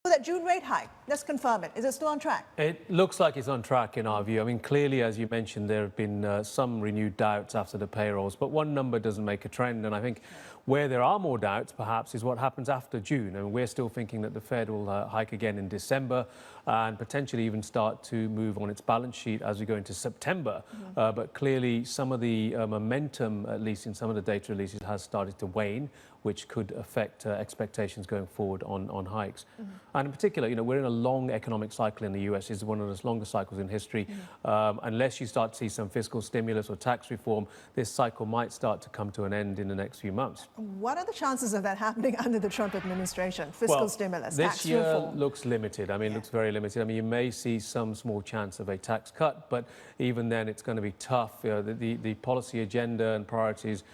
So that June rate hike, let's confirm it. Is it still on track? It looks like it's on track in our view. I mean, clearly, as you mentioned, there have been some renewed doubts after the payrolls, but one number doesn't make a trend. And I think where there are more doubts, perhaps, is what happens after June. And we're still thinking that the Fed will hike again in December and potentially even start to move on its balance sheet as we go into September. But clearly, some of the momentum, at least in some of the data releases, has started to wane, which could affect expectations going forward on hikes. And in particular, we're in a long economic cycle in the US. It's one of the longest cycles in history. Unless you start to see some fiscal stimulus or tax reform, this cycle might start to come to an end in the next few months. What are the chances of that happening under the Trump administration? Fiscal stimulus, tax this year reform? looks limited. I mean, it looks very limited. I mean, you may see some small chance of a tax cut, but even then it's going to be tough. The policy agenda and priorities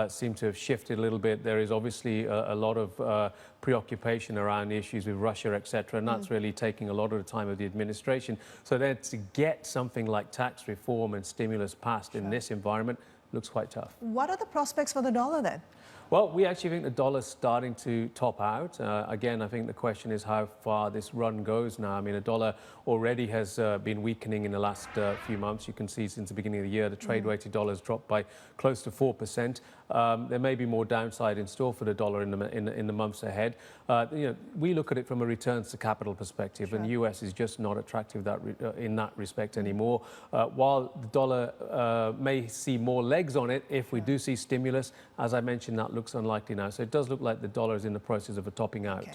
seem to have shifted a little bit. There is obviously a lot of preoccupation around issues with Russia, etc., and that's really taking a lot of the time of the administration. So then to get something like tax reform and stimulus passed in this environment looks quite tough. What are the prospects for the dollar then? Well, we actually think the dollar's starting to top out. Again, I think the question is how far this run goes now. I mean, the dollar already has been weakening in the last few months. You can see since the beginning of the year, the trade-weighted dollar has dropped by close to 4%. There may be more downside in store for the dollar in the months ahead. We look at it from a returns to capital perspective, and the US is just not attractive in that respect anymore. While the dollar may see more legs on it if we do see stimulus, as I mentioned, that looks unlikely now. So it does look like the dollar is in the process of a topping out.